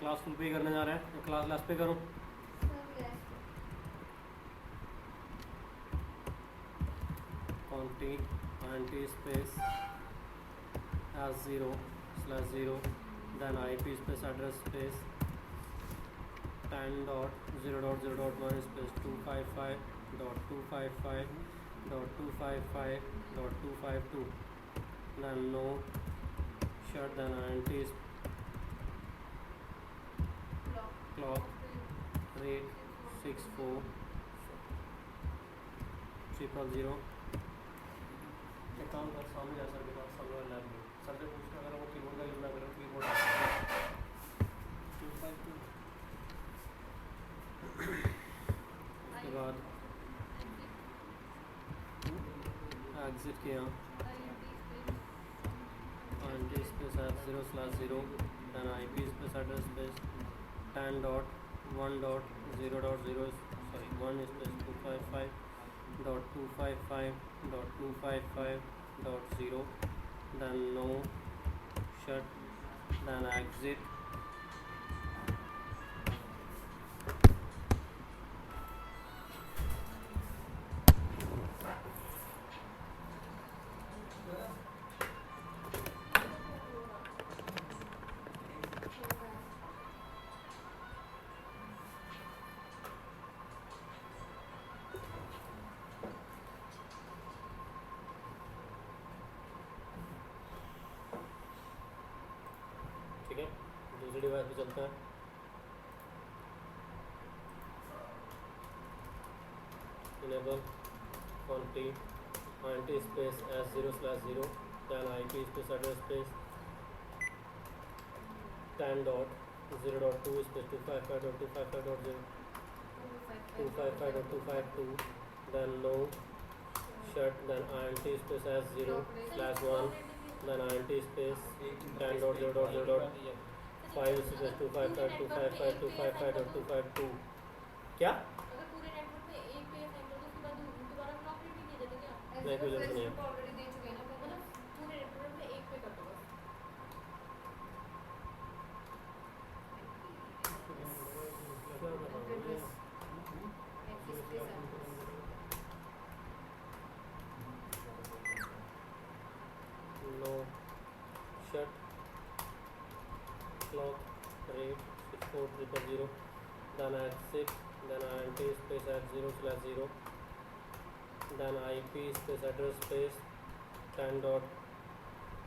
Class full पे करने जा रहे हैं, क्लास लास्ट पे करूँ? quantity space as 0/0 then IP space address space 10.0.0.1 space 255.255.255.252 then no shut then int clock rate 640000। एक काम कर, सामने जा सर के पास, सामने लैब में सर से पूछ के, अगर वो कीबोर्ड का यूज़ ना करें, कीबोर्ड उसके बाद एग्जिट किया int space f0/0 then IP space address space 10.1.0.0 sorry 1 space 255.255.255.0 then no shut then exit ठीक है। दूसरी डिवाइस पे चलते हैं। Enable int space s0/0 then IP space address space 10.0.2 space 255.255.252 then no shut then int space s0/1 then int space 10.0.0.5 space 255.255.252 क्या नहीं, कोई जरूरत नहीं है। No shut clock rate 640000 then exit then int space f0/0 then IP space address space 10 dot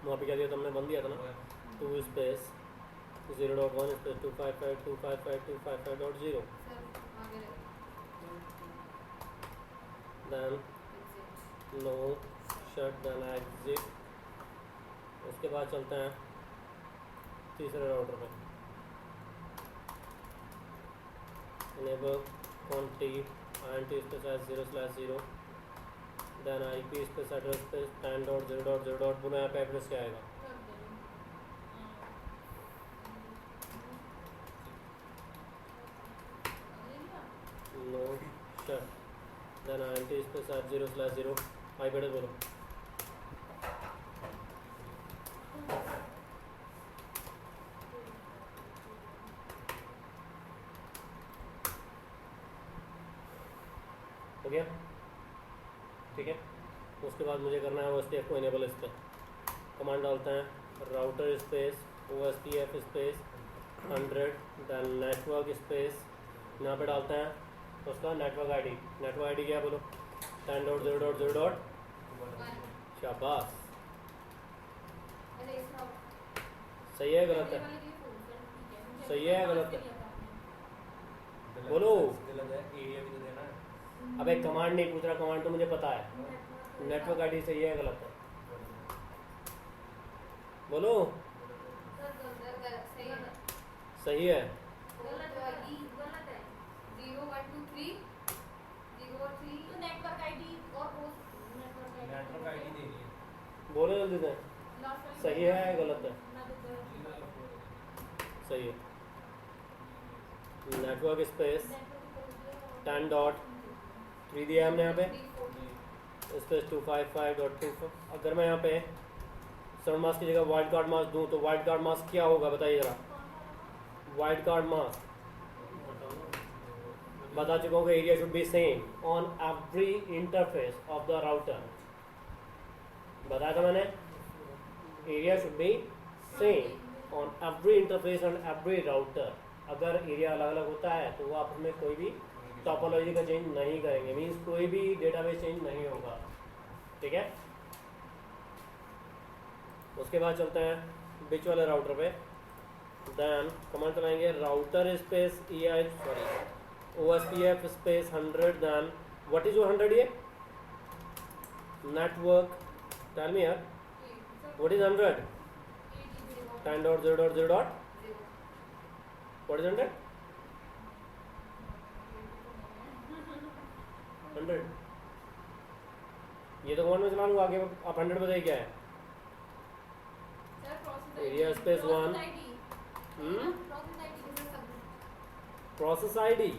वहाँ पे क्या दिया था हमने, बंद दिया था ना, 2 space 0.1 space 255.255.255.0 then no shut then exit। उसके बाद चलते हैं तीसरे राउटर में। enable quantity int space s0/0 then IP space address space 10.0.0. पुनः यहाँ पे एड्रेस क्या आएगा, no shut then int space f0/0 आई बेटे बोलो हो गया, ठीक है। उसके बाद मुझे करना है OSPF को इनेबल। इस पर कमांड डालते हैं router space OSPF space 100 then network space, यहाँ पे डालते हैं उसका नेटवर्क आईडी। नेटवर्क आईडी क्या बोलो, 10.0.0. शाबाश, सही है गलत है, सही है गलत है, बोलो। अबे कमांड नहीं पूछ रहा, कमांड तो मुझे पता है। नेटवर्क आईडी सही है गलत है? बोलो। सही है। बोलो जल्दी से, सही है गलत है? सही है। नेटवर्क स्पेस 10 डॉट 3 दिया है हमने यहाँ पे, स्पेस 255.24। अगर मैं यहाँ पे सर्वर मास्क की जगह वाइल्ड कार्ड मास्क दूँ तो वाइल्ड कार्ड मास्क क्या होगा बताइए ज़रा। वाइल्ड कार्ड मास्क बता चुका हूँ कि area should be same on every interface of the router. बताया था मैंने, area should be same on every interface and every router. अगर एरिया अलग अलग होता है तो वो आपस में कोई भी टोपोलॉजी का चेंज नहीं करेंगे, मीन्स कोई भी डेटाबेस चेंज नहीं होगा। ठीक है। उसके बाद चलते हैं बीच वाले राउटर पे। देन कमांड चलाएंगे router space OSPF space 100। Then what is your 100? ये नेटवर्क, टेल मी यार, व्हाट इज 100? 10.0.0. What is 100? 100 ये तो कमांड में चला लूँगा, आगे आप 100 बताइए क्या है। Area space 1 process ID.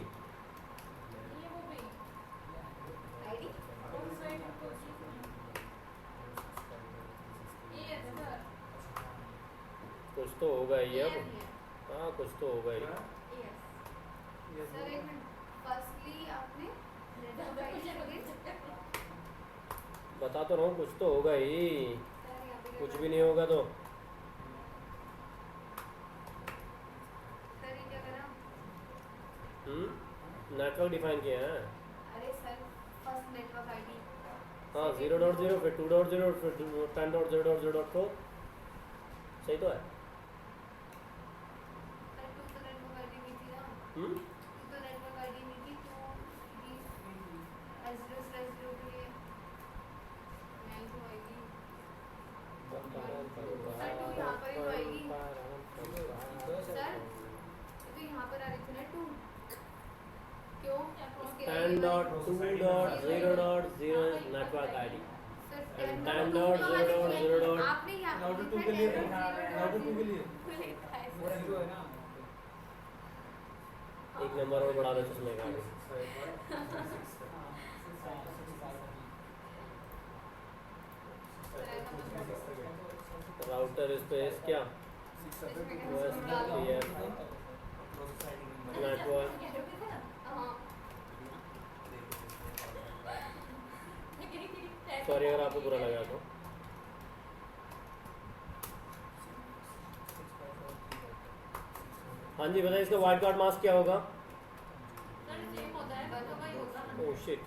कुछ तो होगा ही अब। हाँ कुछ तो होगा ही। बता तो रहा हूँ कुछ तो होगा ही, कुछ भी नहीं होगा तो। नेटवर्क डिफाइन किया है। अरे सर फर्स्ट नेटवर्क आईडी। हाँ 0.0 फिर 2.0 फिर 10.0.0.4 सही तो है। सर टू तो नेटवर्क आईडी नहीं थी ना। टू तो नेटवर्क आईडी नहीं थी तो S0/0 के लिए नहीं तो आएगी। सर टू यहाँ पर ही तो आएगी। सर तो यहाँ पर आ रही थी ना टू, क्यों? 10.2.0.0 नेटवर्क आईडी and 10.0.0. आपने यहाँ राउटर 2 के लिए राउटर 2 के लिए वो 0 है ना। एक नंबर और बढ़ा दो उसमें का। राउटर स्पेस क्या नेटवर्क। सॉरी अगर आपको बुरा लगा तो। हाँ जी बताइए इसका वाइल्ड कार्ड मास्क क्या होगा? Oh shit.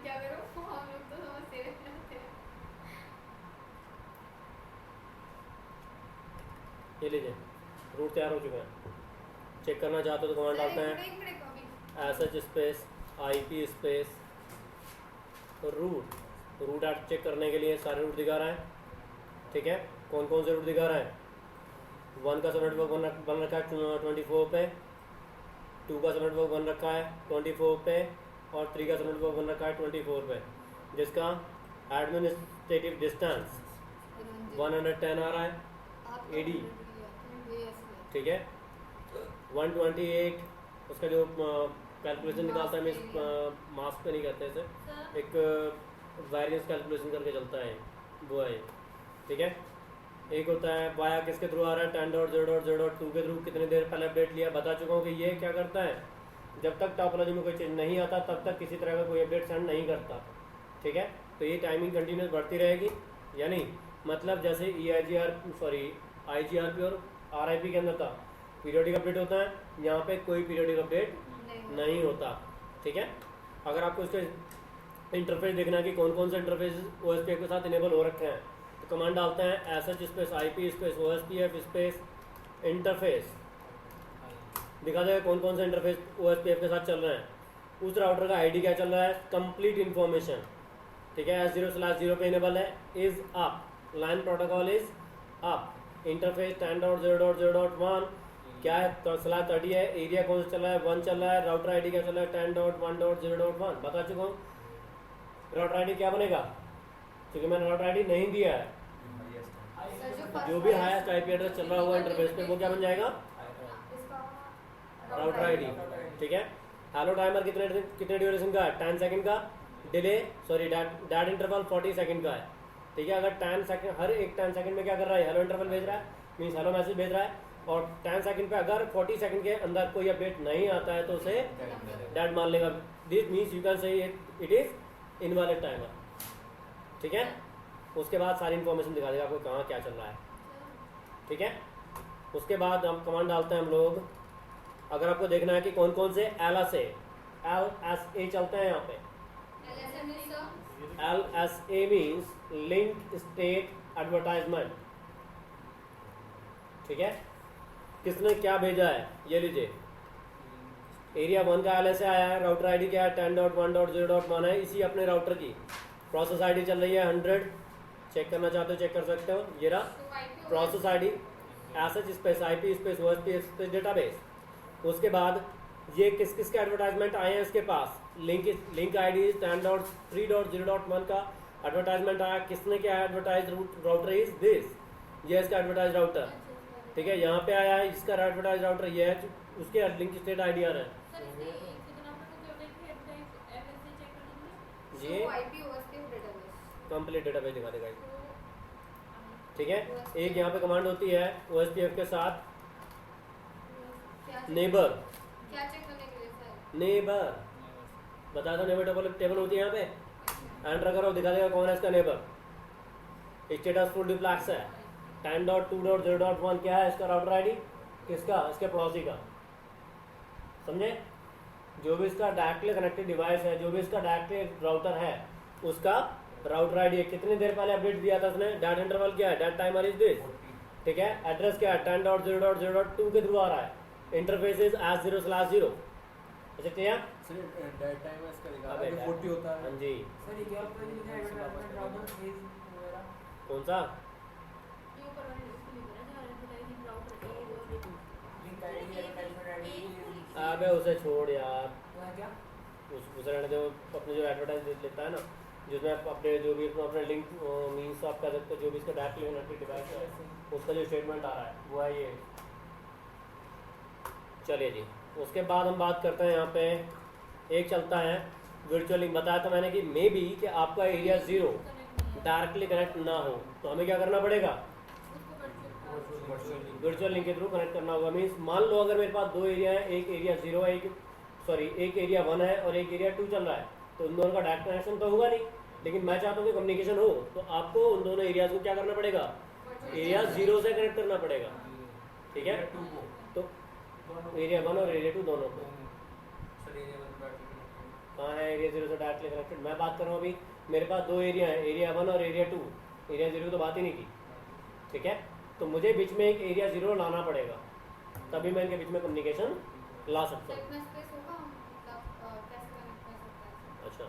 क्या करो हम लोग तो समझते रहते हैं। ये लीजिए रूट तैयार हो चुका है। चेक करना चाहते हो तो कमांड डालते हैं SH space IP space route add check करने के लिए सारे रूट दिखा रहा है। ठीक है, कौन कौन से रूट दिखा रहा है? 1 का सब नेटवर्क बन रखा है 24 पे, 2 का सब नेटवर्क बन रखा है 24 पे और 3 का सब नेटवर्क बन रखा है 24 पे, जिसका एडमिनिस्ट्रेटिव डिस्टेंस 110 आ रहा है AD। ठीक है, 128 उसका जो कैलकुलेशन निकालता है, मीन्स मास्क पे नहीं करते इसे, एक वेरियंस कैलकुलेशन करके चलता है वो है। ठीक है, एक होता है वाया किसके थ्रू आ रहा है 10.0.0.2 के थ्रू, कितनी देर पहले अपडेट लिया, बता चुका हूँ कि ये क्या करता है, जब तक टॉपोलॉजी में कोई चेंज नहीं आता तब तक किसी तरह का कोई अपडेट सेंड नहीं करता। ठीक है, तो ये टाइमिंग कंटिन्यूस बढ़ती रहेगी, यानी मतलब जैसे IGRP और RIP के अंदर था पीरियोडिक अपडेट होता है, यहाँ पे कोई पीरियोडिक अपडेट नहीं होता। ठीक है, अगर आपको इसका इंटरफेस देखना है कि कौन कौन से इंटरफेस OSPF के साथ इनेबल हो रखे हैं तो कमांड डालते हैं SH space IP space OSPF space interface, दिखा देगा कौन कौन सा इंटरफेस ओएसपीएफ के साथ चल रहे हैं, उस राउटर का आईडी क्या चल रहा है, कंप्लीट इन्फॉर्मेशन, ठीक है। S0/0 पे इनेबल है, is up, line protocol is up, interface 10.0.0.1 क्या है, /30 है, एरिया कौन सा चल रहा है, 1 चल रहा है, राउटर आईडी क्या चल रहा है 10.1.0.1 बता चुका हूँ। राउटर आईडी क्या बनेगा, क्योंकि मैंने राउटर आईडी नहीं दिया है, जो भी हाईएस्ट आईपी एड्रेस चल रहा होगा इंटरफेस पे वो क्या बन जाएगा, राउटर आईडी, ठीक है। हेलो टाइमर कितने ड्यूरेशन का है, 10 सेकंड का, delay sorry that interval 40 second का है, ठीक है। अगर 10 सेकंड, हर एक 10 सेकंड में क्या कर रहा है, हेलो इंटरवल भेज रहा है, मीन्स हेलो मैसेज भेज रहा है, और 10 सेकंड पे अगर 40 सेकंड के अंदर कोई अपडेट नहीं आता है तो उसे डैट मान लेगा। This means you can say it is invalid timer, ठीक है। उसके बाद सारी इन्फॉर्मेशन दिखा देगा आपको कहाँ क्या चल रहा है, ठीक है। उसके बाद हम कमांड डालते हैं हम लोग, अगर आपको देखना है कि कौन कौन से LSA चलते हैं यहाँ पे, LSA means link state advertisement, ठीक है। किसने क्या भेजा है ये लीजिए, एरिया 1 का LSA आया है, राउटर आईडी क्या है 10.1.0.1 है, इसी अपने राउटर की प्रोसेस आईडी चल रही है 100, चेक करना चाहते हो चेक कर सकते हो, ये रहा process ID SH space IP space OSP space database. उसके बाद ये किस किस के एडवर्टाइजमेंट आए हैं इसके पास, लिंक आईडी 10.3.0.1 का एडवर्टाइजमेंट आया, किसने क्या एडवर्टाइज राउटर इज दिस, ये इसका एडवर्टाइज राउटर, ठीक है। यहाँ पे आया है इसका एडवर्टाइज राउटर ये है, उसके लिंक स्टेट आईडी आ रहा है ये कंप्लीट डेटाबेस दिखा देगा, ठीक है। एक यहाँ पे कमांड होती है ओएसपीएफ के साथ नेबर, क्या चेक करने के लिए सर, नेबर बता दो, नेबर टेबल होती है यहाँ पे, एंटर करो दिखा देगा कौन है इसका नेबर, स्टेटस फुल डुप्लेक्स है, 10.2.0.1 क्या है इसका राउटर आईडी, किसका, इसके पड़ोसी का, समझे। जो भी इसका डायरेक्टली कनेक्टेड डिवाइस है, जो भी इसका डायरेक्टली राउटर है उसका राउटर आईडी है, कितनी देर पहले अपडेट दिया था उसने, डेट इंटरवल क्या है, डेट टाइमर इज दिस, ठीक है। एड्रेस क्या है 10.0.0.2 के थ्रू आ रहा है, इंटरफेस इज S0/0, अच्छा क्लियर। डेट टाइम इसका दिखा अबे रहा है 40 होता है। हाँ जी, सर ये क्या होता है कि एडवर्टाइजमेंट राउटर फेज वगैरह कौन सा ये ऊपर वाले इसको लिख रहा है advertising router link ID advertisement ID अबे उसे छोड़ यार, तो क्या उसे रहने दो, अपने जो एडवर्टाइज लेता है ना, जिसमें आप अपने जो भी अपना लिंक मीन्स आप कह सकते हो, जो भी इसका डायरेक्टली कनेक्टेड डिवाइस है उसका जो स्टेटमेंट आ रहा है वो है ये। चलिए जी, उसके बाद हम बात करते हैं यहाँ पे एक चलता है वर्चुअल लिंक, बताया था मैंने कि मे बी कि आपका एरिया 0 डायरेक्टली कनेक्ट ना हो तो हमें क्या करना पड़ेगा, वर्चुअल लिंक के थ्रू कनेक्ट करना होगा। मीन्स मान लो अगर मेरे पास दो एरिया है, एक एरिया 0 है, एक एरिया 1 है और एक एरिया 2 चल रहा है, तो उन दोनों का डायरेक्ट कनेक्शन तो होगा नहीं, लेकिन मैं चाहता हूँ कि कम्युनिकेशन हो, तो आपको उन दोनों एरियाज को क्या करना पड़ेगा, एरिया 0 से कनेक्ट करना पड़ेगा, ठीक है। तो एरिया 1 और एरिया 2 दोनों को, कहाँ है एरिया 0 से डायरेक्टली कनेक्टेड, मैं बात कर रहा हूँ अभी मेरे पास दो एरिया है, एरिया 1 और एरिया 2, एरिया 0 तो बात ही नहीं की, ठीक है। तो मुझे बीच में एक एरिया 0 लाना पड़ेगा, तभी मैं इनके बीच में कम्युनिकेशन ला सकता हूँ। स्पेस होगा मतलब कैसे कनेक्ट कर सकते हैं अच्छा,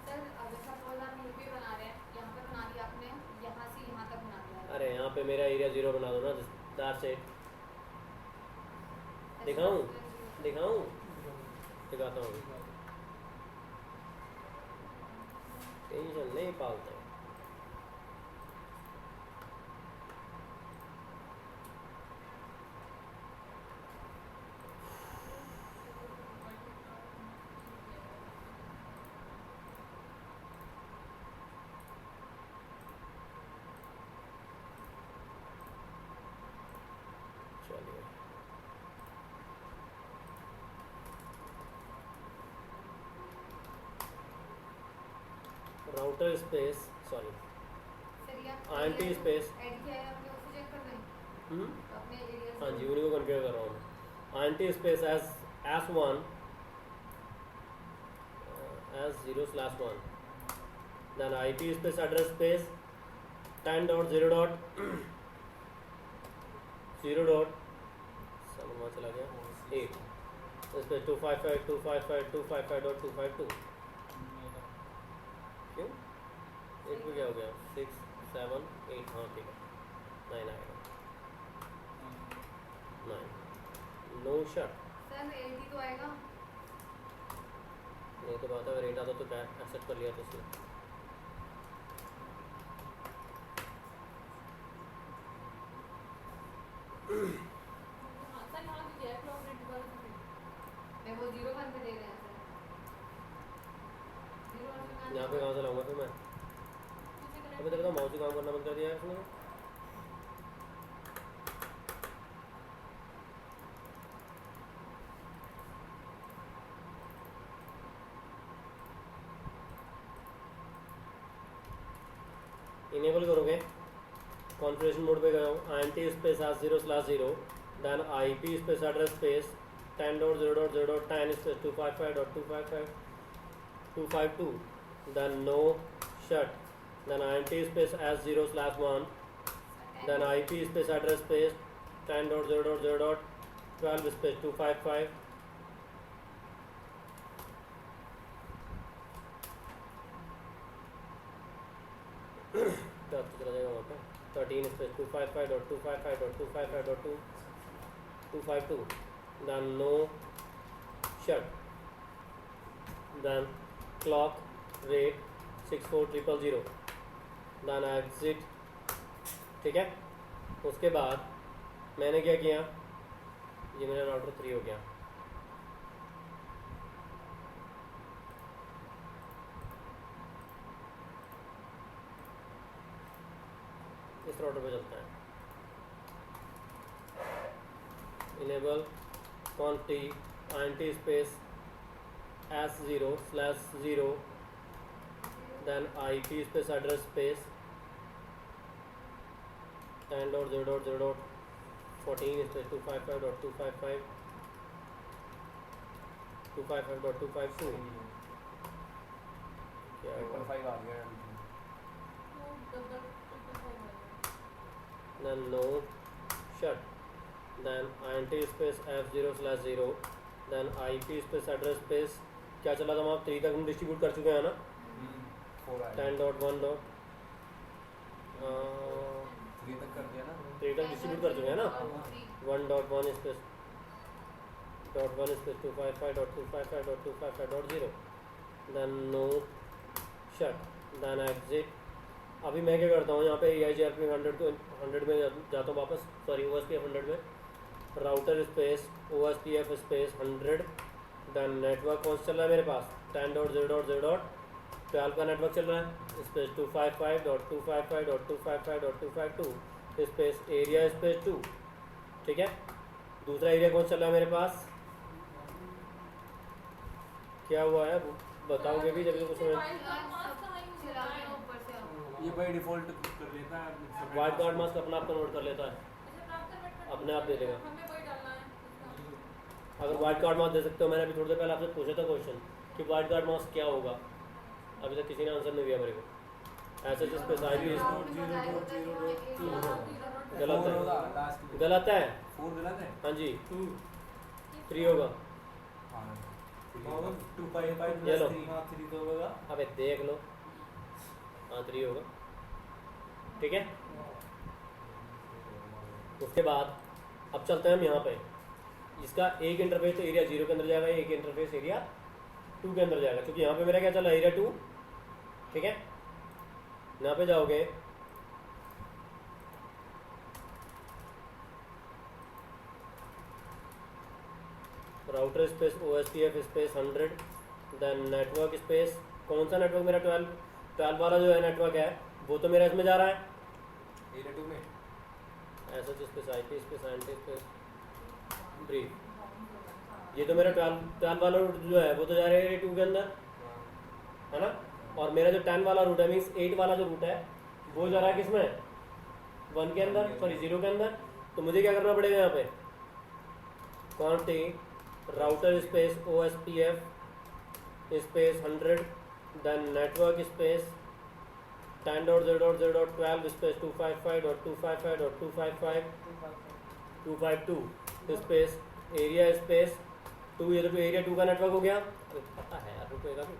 सर। जैसा बोल आप यूपी बना रहे हैं, यहाँ पे बना दिया आपने, यहाँ से यहाँ तक बना दिया है। अरे यहाँ पे मेरा एरिया 0 बना दो ना, दैट्स इट। दिखाऊं दिखाऊं दिखाता हूँ, टेंशन नहीं पालते। चलिए, राउटर स्पेस सॉरी सर ये INT स्पेस, ऐड किया है आपने, उसे चेक कर दें अपने एरिया हाँ जी उन्हीं को कन्फिगर कर रहा हूँ मैं। INT space S1 S0/1 then IP space address space 10 dot 0 dot 0 dot सब वहाँ चला गया 8 इस पर 255 255 255 डॉट 252 क्यों 8 पे क्या हो गया 6 7 8 हाँ ठीक है 9 आएगा 9 नो शट सर 80 तो आएगा। नहीं तो बात है अगर 8 आता तो क्या एक्सेप्ट कर लिया तो उसने मैं वो 0 1 पे दे रहे हैं सर। 0 1 पे यहाँ पे कहाँ से लाऊंगा फिर मैं अभी तक तो माउस ही काम करना बंद कर दिया है इसने इनेबल करोगे कॉन्फ़िगरेशन मोड पे गए हो INT space /0/0 then IP space address space 10.0.0.10 space 255.255.252 then no shut then INT space S0/1 then IP space address space 10.0.0.12 space 255 तो चला जाएगा वहाँ पे 13 space 255.255.255.252 then no shut then clock rate 64000 then exit ठीक है। उसके बाद मैंने क्या किया ये मेरा राउटर 3 हो गया इस राउटर पे चलता है enable conft INT space S0/0 then IP space address space 10.0.0.14 space 255.255 255.252 क्या है 5 आ गया then no shut then INT space F0/0 then IP space address space क्या चला था वहाँ 3 तक हम डिस्ट्रीब्यूट कर चुके हैं ना 10.1 डॉट 3 तक कर दिया ना 3 तक डिस्ट्रीब्यूट कर चुके हैं ना 1.1 space .1 space 255.255.255.0 then no shut then exit अभी मैं क्या करता हूँ यहाँ पे EIGRP 100 में जाता हूँ वापस सॉरी OSPF 100 में router space OSPF space 100 then network कौन सा चल रहा है मेरे पास 10.0.0.12 का नेटवर्क चल रहा है स्पेस 255.255.255.252 स्पेस एरिया स्पेस 2 ठीक है। दूसरा एरिया कौन चल रहा है मेरे पास क्या हुआ है बताओगे भी जब कुछ समझ ये बाय डिफॉल्ट कर लेता है वाइट कार्ड मास्क अपना आप कन्वर्ट कर लेता है अपने आप दे देगा अगर वाइट कार्ड मास्क दे सकते हो मैंने अभी थोड़ी देर पहले आपसे पूछा था क्वेश्चन कि वाइट कार्ड मास्क क्या होगा अभी तक किसी ने आंसर नहीं दिया मेरे को ऐसे जिस पे साइड गलत है गलत है 4 गलत है हाँ जी 3 होगा हां 255 ये लो 3 तो होगा अबे देख लो हाँ 3 होगा ठीक है। उसके बाद अब चलते हैं हम यहाँ पे इसका एक इंटरफेस तो एरिया 0 के अंदर जाएगा एक इंटरफेस एरिया 2 के अंदर जाएगा क्योंकि यहाँ पे मेरा क्या चल रहा है एरिया 2 ठीक है। यहाँ पे जाओगे router space OSPF space 100 then network space कौन सा नेटवर्क मेरा 12 वाला जो है नेटवर्क है वो तो मेरा इसमें जा रहा है एरिया 2 में ऐसा space IP space INT space brief ये तो मेरा 12 वाला रूट जो है वो तो जा रहा है एरिया 2 के अंदर है ना और मेरा जो 10 वाला रूट है मीन्स 8 वाला जो रूट है वो जा रहा है किसमें 1 के अंदर सॉरी 0 के अंदर। तो मुझे क्या करना पड़ेगा यहाँ पे config router space OSPF space 100 then network space 10.0.0.12 space 255.255.255 space area space 2, ये तो एरिया 2 का नेटवर्क हो गया। अरे पता है यार, रुकेगा भी,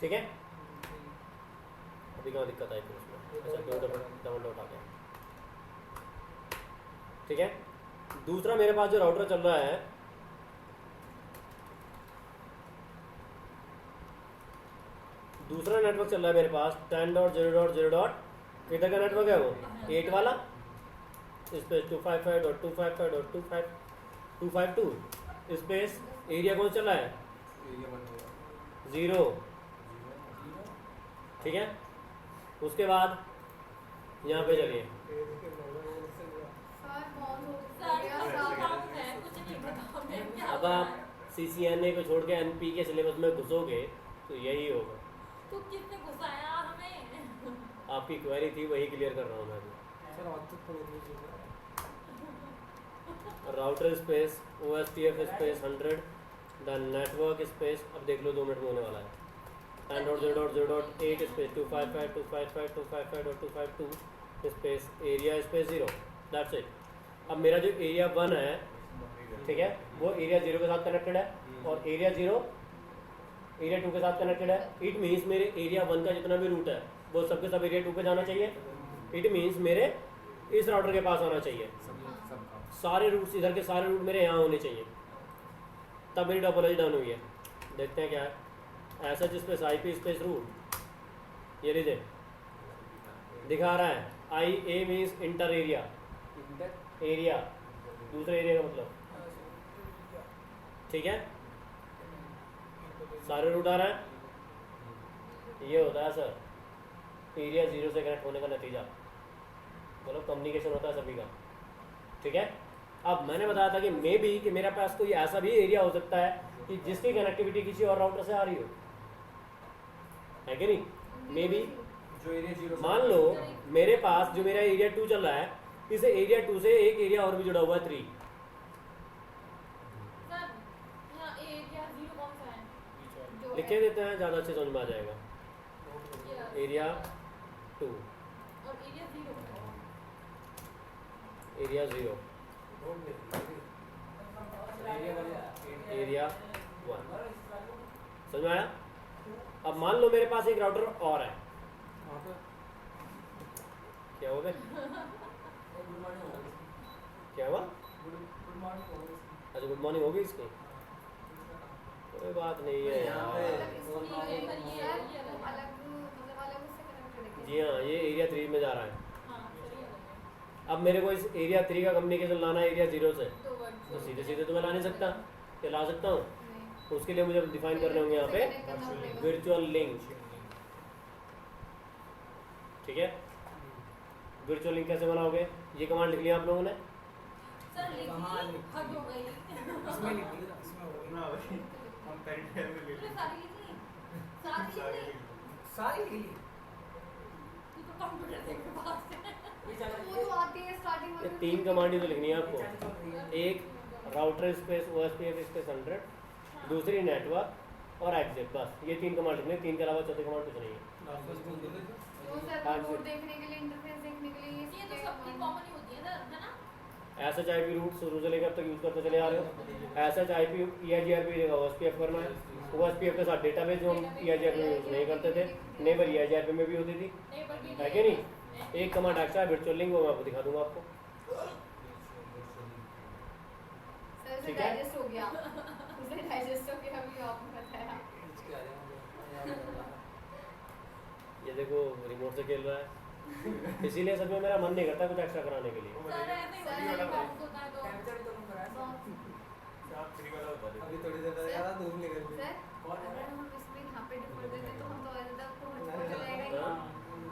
ठीक है। अभी कहाँ दिक्कत आई फिर उसमें? अच्छा, डबल डॉट आ गया, ठीक है। दूसरा मेरे पास जो राउटर चल रहा है, दूसरा नेटवर्क चल रहा है मेरे पास 10.0.0. किधर का नेटवर्क है वो? 8 वाला स्पेस 255.255.252 स्पेस एरिया कौन चल रहा है? 0, ठीक है। उसके बाद यहाँ पे चलिए, अब आप CCNA को छोड़ के NP के सिलेबस में घुसोगे तो यही होगा। तो किसने घुसाया हमें? आपकी क्वेरी थी, वही क्लियर कर रहा हूँ मैं अभी। Router space OSPF space 100 the network space, अब देख लो 2 मिनट में होने वाला है। 10.0.0.8 space 255.255.255.252 space area space 0, that's it. अब मेरा जो एरिया 1 है, ठीक है, वो एरिया 0 के साथ कनेक्टेड है और एरिया 0 एरिया 2 के साथ कनेक्टेड है। इट मीन्स मेरे एरिया 1 का जितना भी रूट है वो सबके सब एरिया 2 पे जाना चाहिए। इट मीन्स मेरे इस राउटर के पास आना चाहिए, सारे रूट्स इधर के सारे रूट मेरे यहाँ होने चाहिए, तब मेरी टोपोलॉजी डन हुई है। देखते हैं क्या है। SH space IP space route, ये लीजिए दिखा रहा है IA means inter area, area दूसरे एरिया का मतलब, ठीक है। सारे रूट आ रहे हैं, ये होता है सर एरिया 0 से कनेक्ट होने का नतीजा, मतलब कम्युनिकेशन होता है सभी का, ठीक है। अब मैंने बताया था कि मे बी कि मेरे पास कोई ऐसा भी एरिया हो सकता है कि जिसकी कनेक्टिविटी किसी और राउटर से आ रही हो, है कि नहीं? मे बी जो एरिया 0 मान लो मेरे पास जो मेरा एरिया 2 चल रहा है, इस एरिया 2 से एक एरिया और भी जुड़ा हुआ है 3। सर यहाँ एरिया 0 कौन सा है? जो लिख के देते हैं, ज़्यादा अच्छे समझ में आ जाएगा। एरिया 2, और एरिया 0 एरिया 0, एरिया 1, समझ में आया? अब मान लो मेरे पास एक राउटर और है, क्या हो गया? क्या हुआ? अच्छा, गुड मॉर्निंग होगी इसकी, कोई बात नहीं है यार। जी हाँ, ये एरिया 3 में जा रहा है। अब मेरे को इस एरिया 3 का कम्युनिकेशन लाना है एरिया 0 से, तो सीधे सीधे तो मैं ला नहीं सकता, क्या ला सकता हूँ? उसके लिए मुझे डिफाइन करने होंगे यहाँ पे वर्चुअल लिंक, ठीक है। वर्चुअल लिंक कैसे बनाओगे? ये कमांड लिख लिया आप लोगों ने? सर लिख ली, हद हो गई। इसमें लिख ली ना, इसमें हो गई। हम सारी लिख ली, सारी लिख ली, सारी लिख ली। तू तो कंप्यूटर देख के पास है। वो तो आती है स्टार्टिंग ये 3 कमांड ही तो लिखनी है आपको। एक राउटर स्पेस OSPF स्पेस 100, दूसरी नेटवर्क और एग्जिट, बस ये 3 कमांड लिखने, 3 के अलावा चौथी कमांड कुछ नहीं है। वो सर रूट देखने के लिए, इंटरफेस देखने के लिए ये तो सबकी कॉमन ही होती है सर, है ना? SH IP रूट शुरू से लेकर अब तक यूज़ करते चले आ रहे हो। SH IP EIGRP जगह OSPF करना है, OSPF के साथ डेटाबेस जो हम EIGRP में यूज़ नहीं करते थे, नेबर EIGRP में भी होती थी, नहीं पर भी है कि नहीं? एक कमांड एक्स्ट्रा है वर्चुअल लिंक, वो मैं आपको दिखा दूंगा आपको, सर से ठीक है? डाइजेस्ट हो गया, उसे डाइजेस्ट हो गया, अभी आपने बताया। ये देखो रिमोट से खेल रहा है, इसीलिए सच में मेरा मन नहीं करता कुछ एक्स्ट्रा कराने के लिए। सर ऐसे ही बाउंस होता है तो कैप्चर तो हम कराए थे। बहुत अभी थोड़ी देर बाद यार धूप निकल गई। सर अगर हम इसमें यहाँ पे डिफॉल्ट देते तो हम तो और ज़्यादा आपको हॉटस्पॉट चलाएगा ही।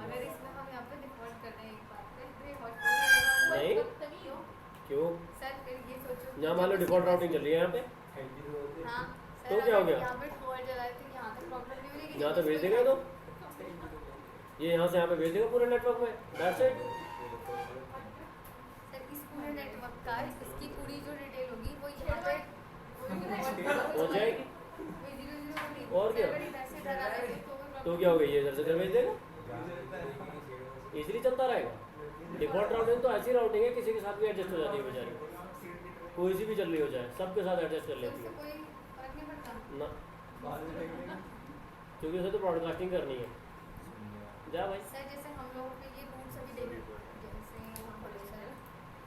अगर इसमें हम यहाँ पे डिफॉल्ट कर रहे हैं एक बार पे तो ये हॉटस्पॉट चलाएगा नहीं। तभी हो। क्यों? सर फिर ये सोचो यहाँ मान लो डिफॉल्ट राउटिंग चल रही है यहाँ पे, हाँ तो क्या हो गया? यहाँ पे डिफॉल्ट चलाए तो यहाँ तक प्रॉब्लम नहीं होगी। यहाँ तो भेज देगा, तो ये यहाँ से यहाँ पे भेज देगा पूरे नेटवर्क में, दैट्स इट। सर इस पूरे नेटवर्क का इसकी पूरी जो डिटेल होगी वो यहाँ पे हो जाएगी। और क्या? तो क्या हो गया, ये इधर से इधर भेज देगा। चलता रहेगा। डिफॉल्ट राउटिंग तो ऐसी राउटिंग है किसी के साथ भी एडजस्ट हो जाती है बेचारी, कोई सी भी चल रही हो जाए सबके साथ एडजस्ट कर तो लेती उससे है कोई फर्क नहीं पड़ता। ना, बाहर भी देखेंगे। क्योंकि उसे तो ब्रॉडकास्टिंग करनी है। जा भाई। सर जैसे हम लोगों के ये रूट्स अभी देख, जैसे यहाँ खोलो सर,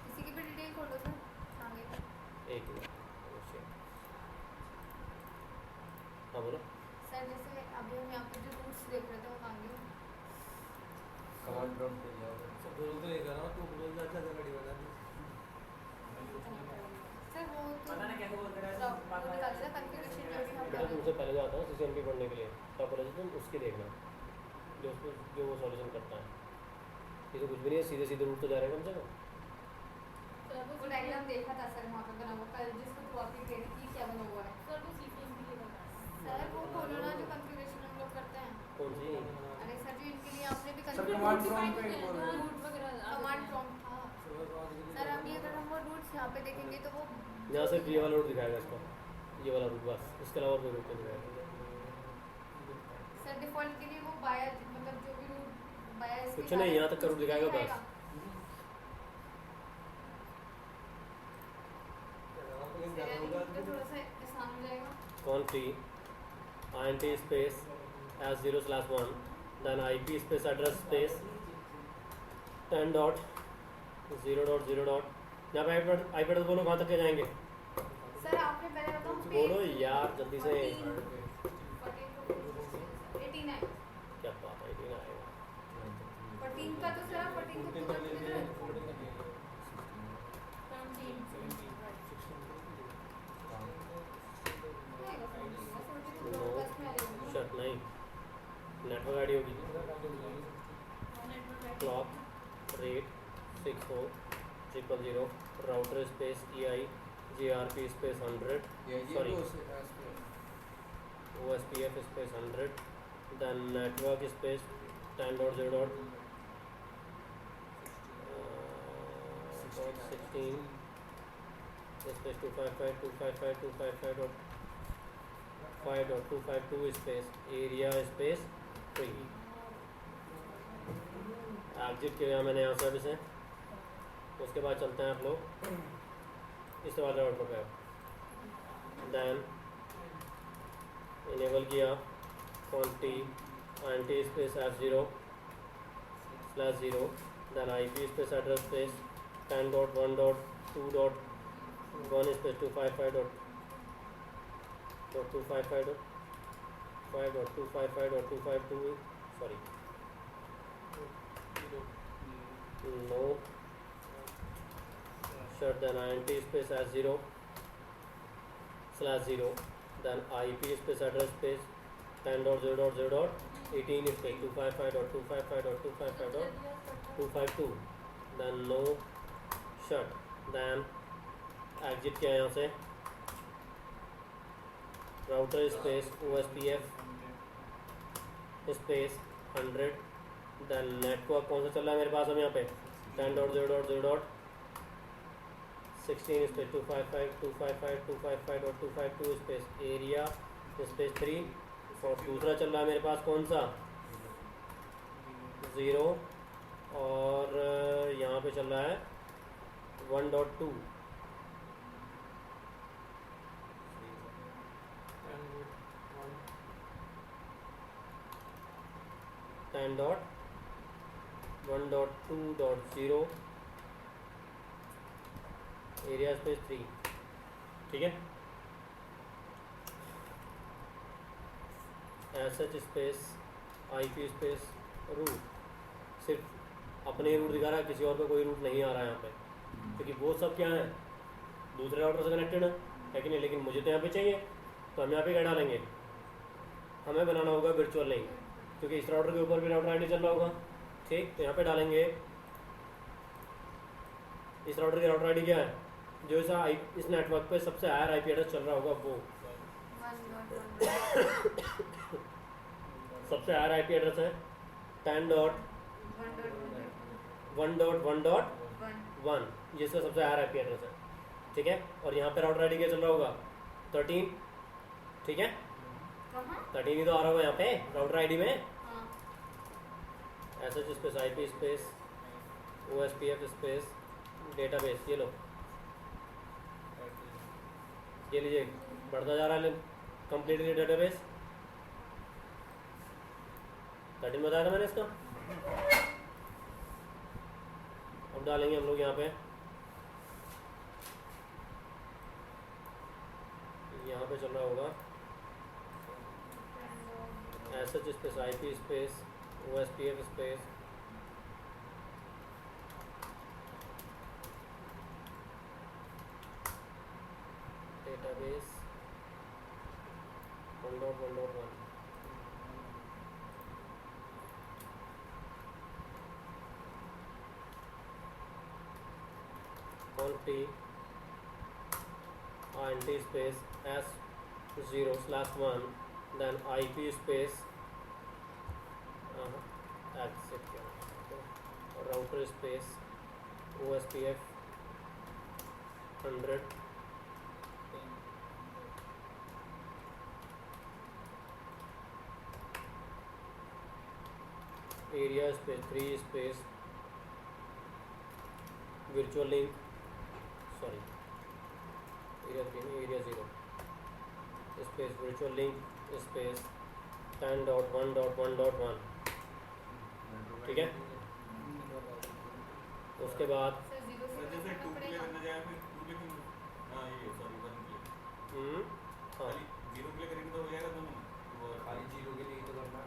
किसी की भी डिटेल खोलो सर आगे। एक मिनट, हाँ बोलो। सर जैसे अभी हम यहाँ पे जो रूट्स देख रहे थे वो आगे। कमांड प्रॉम्प्ट पे जाओ। सब बोल तो ये कर रहा हूँ, तू बोल जाता है गाड़ी बता दी। सर वो तो पता नहीं कैसे बोल रहा है, वो बता दीजिए कॉन्फ़िगरेशन जो भी हम बेटा तुमसे पहले जो आता है CCNP पढ़ने के लिए टॉपोलॉजी, तुम उसकी देखना जो उसको जो वो सॉल्यूशन करता है। ये तो कुछ भी नहीं है, सीधे सीधे रूट तो जा रहे हैं कम से कम। सर वो डायग्राम देखा था सर वहाँ पे बना हुआ कल, जिसको तो आप ही कह रही थी क्या बना हुआ है। सर वो सीक्वेंस के लिए बता सर वो खोलो ना जो कॉन्फ़िगरेशन हम लोग करते हैं। कौन सी? अरे सर जो इनके लिए आपने भी sir configuration command define prompt पे किया है, बोल रहे हैं। रूट वगैरह कमांड प्रॉम्प्ट था। सर अभी अगर हम वो रूट्स यहाँ पे देखेंगे तो वो यहाँ सिर्फ ये वाला रूट दिखाएगा इसको, ये वाला रूट बस, इसके अलावा कोई रूट नहीं दिखाएगा। सर डिफॉल्ट के लिए वो बाया मतलब जो भी रूट बाया इसके कुछ नहीं, यहाँ तक का रूट दिखाएगा बस। तो थोड़ा सा आसान हो जाएगा। कॉन्ट्री int space s0/1 then IP space address space 10 dot 0 dot. यहाँ पे IP एड्रेस बोलो, कहाँ तक के जाएंगे? सर आपने पहले बताओ बोलो यार जल्दी से। 18 है। क्या बात है, 18 आएगा। 14 का तो सर 14 को पूरा कितना है? शर्ट नहीं, नेटवर्क आईडी होगी। Clock rate 600000, router space EI GRP space 100, sorry OSPF space 100, then network space 10.0 16 space 255.5.252 space area space 3। Exit किया मैंने यहाँ सर्विस है। उसके बाद चलते हैं आप लोग इस वाले राउटर पे, देन इनेबल किया कॉन्टी int space f0/0, then IP space address space 10.1.2.1 space 255.5.255.252, sorry no shut then int space s0/0, then IP space address space 10.0.0.18 space 255.255.255.252, then no shut, then exit किया यहाँ से router space OSPF space 100, then network कौन सा चल रहा है मेरे पास अब यहाँ पे 10.0.0.16 स्पेस 255.255.252 स्पेस एरिया स्पेस 3, और दूसरा चल रहा है मेरे पास कौन सा 0, और यहाँ पे चल रहा है 1.2 10.1.2.0 एरिया स्पेस 3। ठीक है, SH space IP space route, सिर्फ अपने रूट दिखा रहा है, किसी और का कोई रूट नहीं आ रहा है यहाँ पे, क्योंकि वो सब क्या है दूसरे राउटर से कनेक्टेड है कि नहीं। लेकिन मुझे तो यहाँ पे चाहिए, तो हम यहाँ पे क्या डालेंगे, हमें बनाना होगा वर्चुअल लिंक, क्योंकि इस राउटर के ऊपर भी राउटर आईडी चल रहा होगा। ठीक, तो यहाँ पे डालेंगे इस राउटर की राउटर आईडी क्या है, जो इस नेटवर्क पे सबसे हायर IP एड्रेस चल रहा होगा वो सबसे हायर IP एड्रेस है 10.1.1.1, ये सबसे हायर IP एड्रेस है। ठीक है, और यहाँ पे राउटर आईडी क्या चल रहा होगा 13। ठीक है, 13 ही तो आ रहा होगा यहाँ पे राउटर आईडी में। SH space IP space OSPF space database, ये लो, ये लीजिए, बढ़ता जा रहा है कंप्लीटली डेटाबेस। 13 बताया था मैंने इसका। अब डालेंगे हम लोग यहाँ पे, यहाँ पे चल रहा होगा SH space IP space OSPF space database 1.1.1। conf int space s0/1 then IP space exit router space OSPF 100 area space 3 space virtual link, sorry, area 3 नहीं, area 0 space virtual link space 10.1.1.1। ठीक है, उसके बाद सर जीरो से जैसे करना to पड़ेगा। Play करना जाए फिर टू प्ले क्यों? हाँ ये सॉरी वन प्ले हाँ खाली जीरो प्ले करेंगे तो हो जाएगा दोनों में। वो खाली जीरो के लिए तो करना है।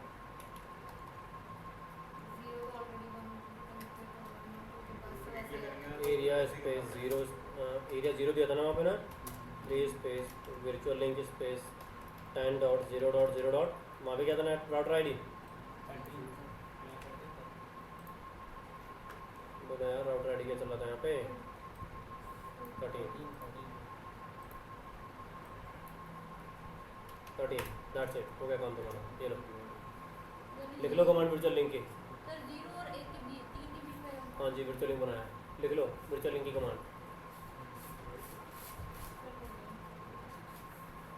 जीरो तो ऑलरेडी कनेक्टेड है उसके पास तो प्ले ऐसे करेंगे ना एरिया स्पेस 0 एरिया 0 दिया था ना वहाँ पे ना, 3 स्पेस virtual link space 10.0.0. वहाँ पे क्या था ना राउटर ID बोला यार, राउटर ID क्या चला था यहाँ पे 13 दैट्स इट, हो गया काम तुम्हारा। ये लो, लिख लो कमांड virtual link की। सर 0 और 1 के बीच 3 के बीच में हाँ जी, virtual link बनाया है, लिख लो virtual link की कमांड।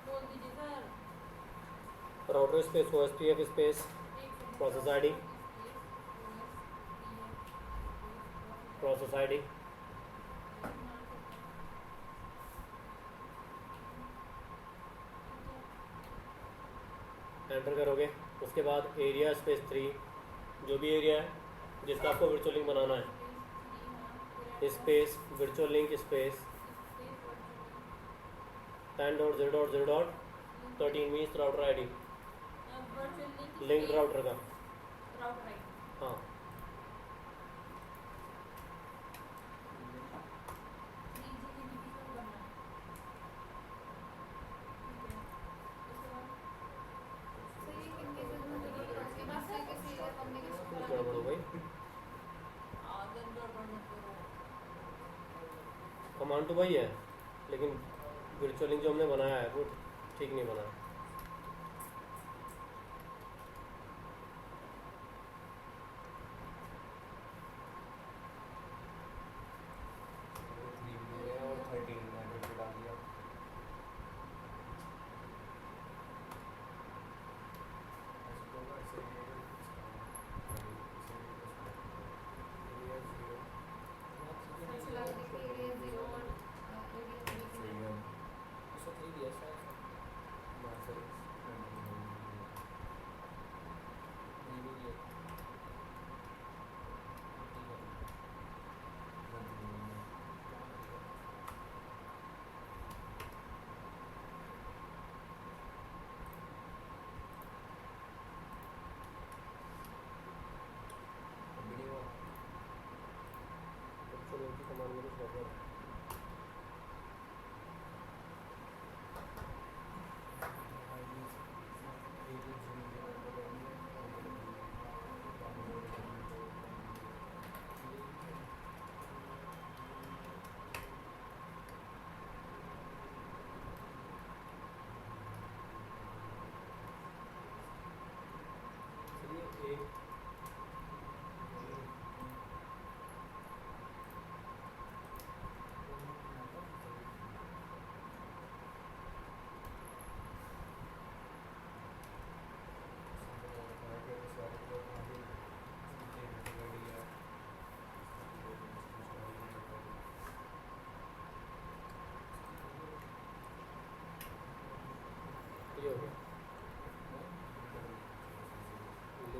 बोल दीजिए sir. Router space OSPF space Process ID process ID enter करोगे। उसके बाद एरिया स्पेस 3, जो भी एरिया है जिसका आपको virtual link बनाना है, space virtual link space 10.0.0.13 means router ID, link router का। राउटर आई हाँ, सर ये किन केसेस में होगा? उसके बाद से किसी कम्युनिकेशन कुछ गड़बड़ हो गई। कमांड तो वही है, लेकिन virtual link जो हमने बनाया है वो ठीक नहीं बना है। और 13 मैंने भी डाल दिया। ऐसे तो होगा, ऐसे नहीं होगा, ऐसा लग रहा है कि एरिया जीरो और एरिया थ्री के सही है। उसको 3 दिया शायद, virtual link की कमांड में कुछ गड़बड़ है। चलिए एक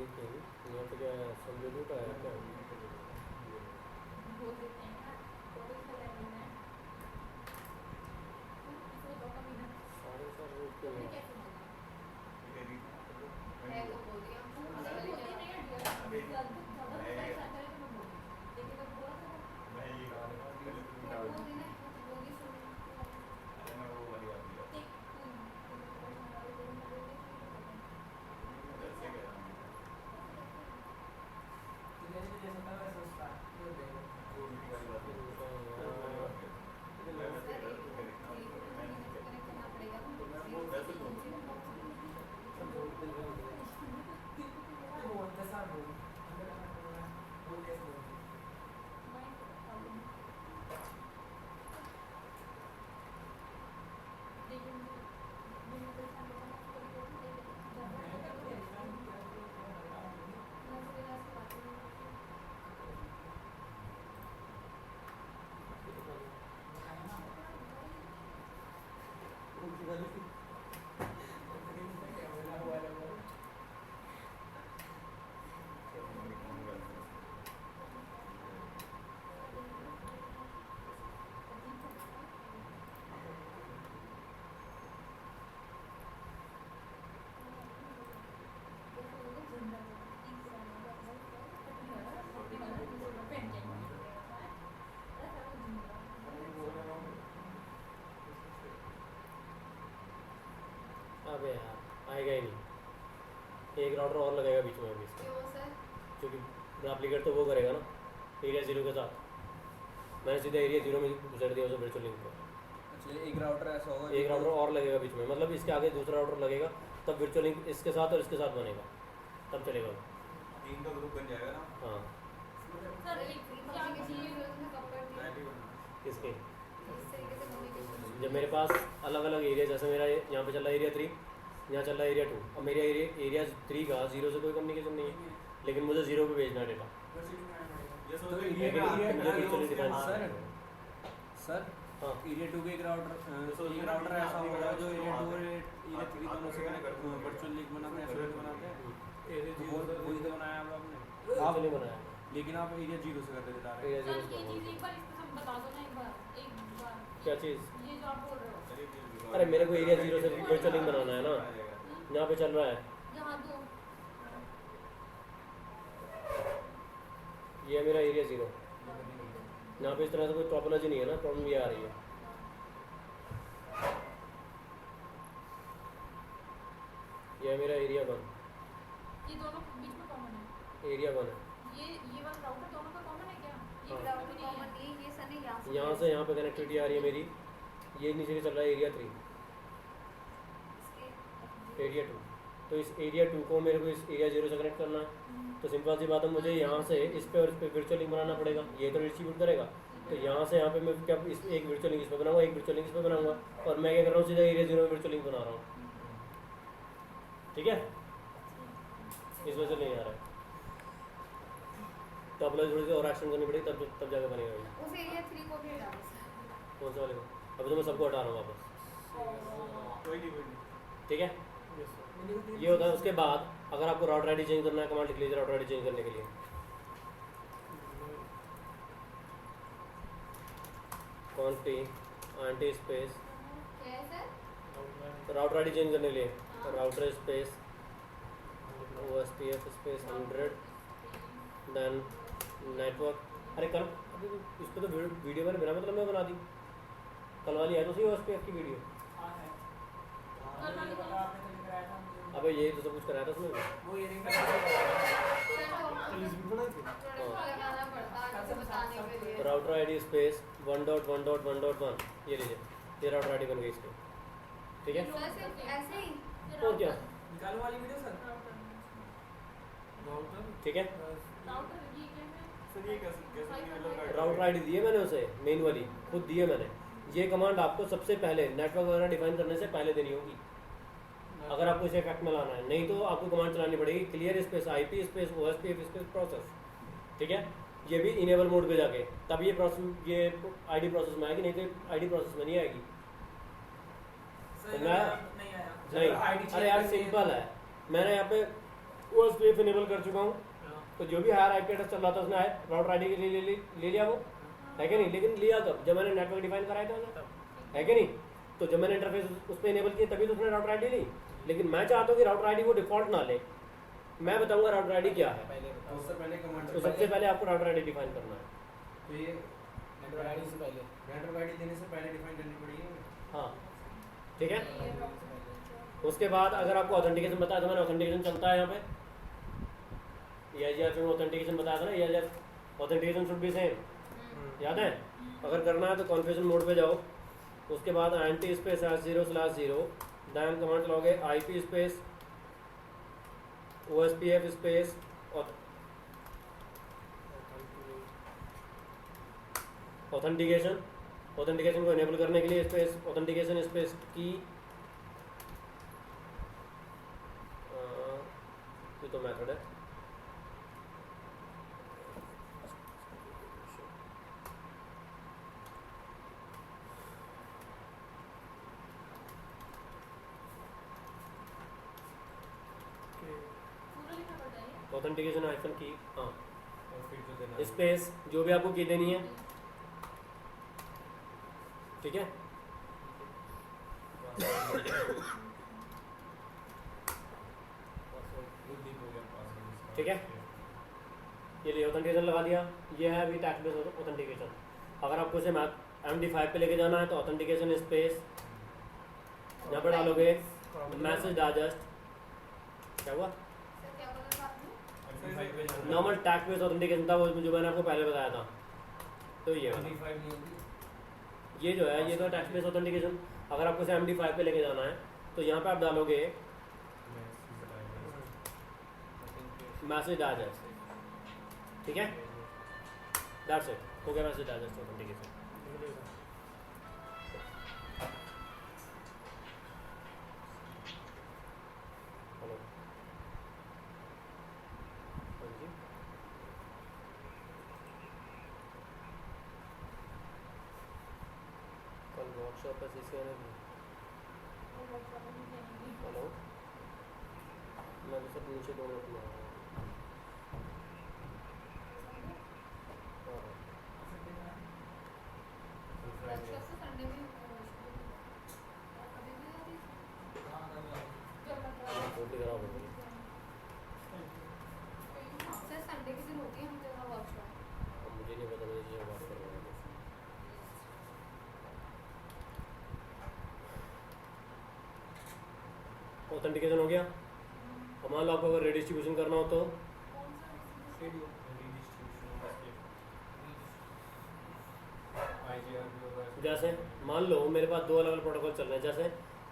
लेकिन यहाँ पे क्या सब्स्टिट्यूट आया क्या? बोल देते हैं यार टोटल का लेवल है इसको तो कम ही ना सारे रूट क्यों तुमने है? कैसे बोला है तो बोल दिया अरे बोलते नहीं है डियर ज्यादा डिसाइड करे तो मैं बोल लेकिन मैं बोला था मैं ये बोल देना बोली सुन अरे मैं वो वाली बात नहीं एक जैसे कह रहा हूँ जैसे जैसा था वैसा उसका ये देखो वो मीटिंग वाली बात नहीं मैं सर मैं एक कनेक्ट करना पड़ेगा वो वैसे तो बोल दसा बोल बोल कैसे बोल अबे यार आएगा ही नहीं। एक राउटर और लगेगा बीच में अभी इसका, क्यों सर क्योंकि रेप्लिकेट तो वो करेगा ना एरिया 0 के साथ। मैंने सीधा एरिया 0 में घुसेड़ दिया उसे वर्चुअल लिंक को। अच्छा एक राउटर ऐसा होगा एक राउटर और लगेगा बीच में, मतलब इसके आगे दूसरा राउटर लगेगा, तब वर्चुअल लिंक इसके साथ और इसके साथ बनेगा, तब चलेगा। तीन का ग्रुप बन जाएगा ना हाँ सर कम्युनिकेशन की जरूरत है कब करती मैं है भी बनना किसके? इस तरीके से कम्युनिकेशन जब मेरे पास अलग अलग एरिया, जैसे मेरा यहाँ पे चल रहा है एरिया 3, यहाँ चल रहा है एरिया 2। अब मेरे एरिया 3 का 0 से कोई कम्युनिकेशन नहीं है, लेकिन मुझे 0 पे भेजना है डेटा। ये तो सोचो ये ये सर सर हाँ एरिया 2 के एक राउटर ऐसा होगा जो एरिया 2 और एरिया 3 दोनों से वर्चुअल लिंक बनाते हैं, एसोसिएट बनाते हैं। वही तो बनाया आप आपने आप नहीं बनाया लेकिन आप एरिया 0 से करते जा रहे हैं। एरिया सर 0 ये से चीज एक बार इसको सब बता दो ना एक बार क्या चीज़? ये जो आप बोल रहे हो अरे मेरे को एरिया 0 से वर्चुअल लिंक बनाना है ना, यहाँ पे चल रहा है यहाँ दो ये है मेरा एरिया 0। यहाँ पे इस तरह से कोई टोपोलॉजी नहीं है ना, प्रॉब्लम ये आ रही है। ये है मेरा एरिया 1, ये दोनों बीच में कॉमन है एरिया 1 है। ये वाला राउटर दोनों का कॉमन है क्या हाँ। ये राउटर राउटर कॉमन नहीं है नहीं है, ये सर ने यहाँ यहाँ से यहाँ पे कनेक्टिविटी आ रही है मेरी, ये नीचे से चल रहा है एरिया 3, एरिया 2। तो इस एरिया 2 को मेरे को इस एरिया 0 से कनेक्ट करना है, तो सिंपल सी बात है, मुझे यहाँ से इस पे और इस पे वर्चुअल लिंक बनाना पड़ेगा। ये तो डिस्ट्रीब्यूट करेगा, तो यहाँ से यहाँ पे मैं क्या इस एक वर्चुअल लिंक इस पे बनाऊंगा, एक वर्चुअल लिंक इस पे बनाऊंगा, और मैं क्या कर रहा हूँ सीधा एरिया 0 में वर्चुअल लिंक बना रहा हूँ। ठीक है, इस वजह से नहीं आ रहा है, तो अब थोड़ी सी और एक्शन करनी पड़ेगी, तब जाकर बनेगा ये। उस एरिया 3 को भी हटा दो सर। कौन सा वाले को? अभी तो मैं सबको हटा रहा हूँ वापस। कोई नहीं ठीक है, ये होता है। उसके बाद अगर आपको राउटर आईडी चेंज करना है, कमांड लिख लीजिए राउटर आईडी चेंज करने के लिए। कॉन्फी आंटी स्पेस क्या है सर? राउटर आईडी चेंज करने के लिए router space OSPF space 100 then network. अरे कल अभी इस पर तो वीडियो मैंने बिना मतलब में बना दी, कल वाली है तो सही OSPF की वीडियो। अबे ये तो सब कुछ कराया था उसमें भी। वो ये रिंग लगाना पड़ता है आगे से बताने के लिए। राउटर आईडी स्पेस 1.1.1.1 ये लीजिए, ये राउटर आईडी बन गई इसकी। ठीक है, सर सिर्फ ऐसे ही और क्या? निकालो वाली वीडियो सर ठीक है, राउटर ये क्या है सर ये कैसे मतलब राउटर आईडी दी है मैंने उसे, मेन वाली खुद दी है मैंने। ये कमांड आपको सबसे पहले नेटवर्क वगैरह डिफाइन करने से पहले देनी होगी, अगर आपको इसे इफेक्ट में लाना है। नहीं तो आपको कमांड चलानी पड़ेगी clear space IP space OSPF space process. ठीक है, ये भी इनेबल मोड पे जाके, तब ये प्रोसेस ये आईडी प्रोसेस में आएगी, नहीं तो आईडी प्रोसेस में नहीं आएगी। तो मैं नहीं, अरे यार सिंपल है, मैंने यहाँ पे OSPF इनेबल कर चुका हूँ, तो जो भी हायर आईपी एड्रेस चल रहा था उसने राउटर आईडी के लिए ले लिया वो, है कि नहीं? लेकिन लिया कब? जब मैंने नेटवर्क डिफाइन कराया था उसे, है कि नहीं? तो जब मैंने इंटरफेस उस पर इनेबल किया तभी तो उसने राउटर आईडी ली। लेकिन मैं चाहता हूँ कि राउटर आईडी वो डिफॉल्ट ना ले, मैं बताऊंगा राउटर आईडी क्या है। तो उससे पहले कमांड तो सबसे पहले आपको राउटर आईडी डिफाइन करना है। तो ये नेटवर्क आईडी से पहले नेटवर्क आईडी देने से पहले डिफाइन करनी पड़ेगी। हाँ ठीक है। उसके बाद अगर आपको ऑथेंटिकेशन बताया था मैंने, ऑथेंटिकेशन चलता है यहाँ पे, EIGRP में ऑथेंटिकेशन बताया था ना, EIGRP authentication should be same, याद है? अगर करना है तो कॉन्फ़िगरेशन मोड पे जाओ, उसके बाद INT स्पेस /0/0 दैन कमांड चलाओगे IP space OSPF space authentication को इनेबल करने के लिए स्पेस ऑथेंटिकेशन स्पेस की, ये तो मेथड है, पूरा लिखना पड़ता है ये? ऑथेंटिकेशन हाइफन की, हाँ और फिर जो देना है स्पेस जो भी आपको की देनी है, ठीक है? ठीक है, ये लिए ऑथेंटिकेशन लगा दिया। ये है अभी टैक्स बेस्ड ऑथेंटिकेशन। अगर आपको इसे MD5 पे लेके जाना है तो ऑथेंटिकेशन स्पेस यहाँ पर डालोगे मैसेज डाइजेस्ट, क्या हुआ? सर क्या बोला था आपने? नॉर्मल टैक्स बेस्ड ऑथेंटिकेशन था वो जो मैंने आपको पहले बताया था, तो ये वाला। MD5 नहीं होगी। ये जो है ये तो टैक्स बेस्ड ऑथेंटिकेशन। अगर आपको इसे MD5 पे लेके जाना है तो यहाँ पे आप डालोगे मैसेज डाइजेस्ट, ठीक है? दैट्स इट, हो गया मैसेज डाइजेस्ट ऑथेंटिकेशन। हेलो, हाँ जी, कल वर्कशॉप है CCNA की। हेलो, मैं तो सब नीचे 2 मिनट में आ रहा हूँ। वर्कशॉप तो संडे में अभी भी आ रही छोटी खराब हो गई। सर संडे के दिन होती है हम तेरा वर्कशॉप। अब मुझे नहीं पता, मुझे ये बात कर रहा हूँ। ऑथेंटिकेशन हो गया। अब मान लो आपको अगर रेडिस्ट्रीब्यूशन करना हो तो जैसे मान लो मेरे पास 2 अलग अलग प्रोटोकॉल चल रहे हैं, जैसे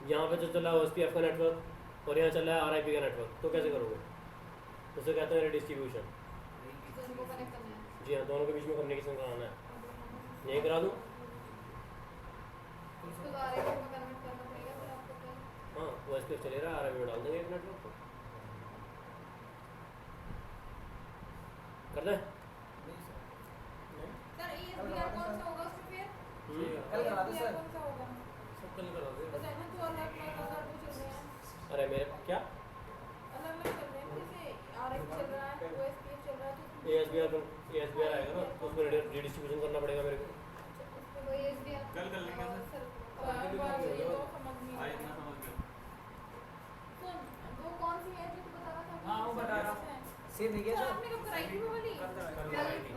यहाँ पे जो चल रहा है OSPF का नेटवर्क और यहाँ चल रहा है RIP का नेटवर्क, तो कैसे करोगे? उसे कहते हैं रेडिस्ट्रीब्यूशन। उनको कनेक्ट करना है। जी हाँ, दोनों के बीच में कम्युनिकेशन कराना है। यही करा दूँ? उसको तो RIP में कन्वर्ट करना पड़ेगा फिर आपको फिर। हाँ, OSPF चले रहा है, RIP में डाल देंगे एक नेटवर्क को, कर दें? सर ESBR कौन सा होगा उसमें फिर? कल करा दो ESBR सर। कौन सा होगा? सब कल करा दो। बस है ना, तो अलग अलग चल रहे हैं। अरे मेरे क्या अलग अलग चल रहे हैं, जैसे RIP चल रहा है, OSPF चल रहा है, तो ASBR आएगा ना, तो उसमें रिडिस्ट्रीब्यूशन करना पड़ेगा मेरे को। उसको वही SBR कल कर लेंगे और सर। सर बार ये तो समझ नहीं हाँ, आ इतना रहा। समझ गया। तो वो कौन सी है जो तू बता रहा था? हाँ, वो बता रहा है। सेम नहीं सर आपने कब कराई थी वो वाली? कल कराई थी।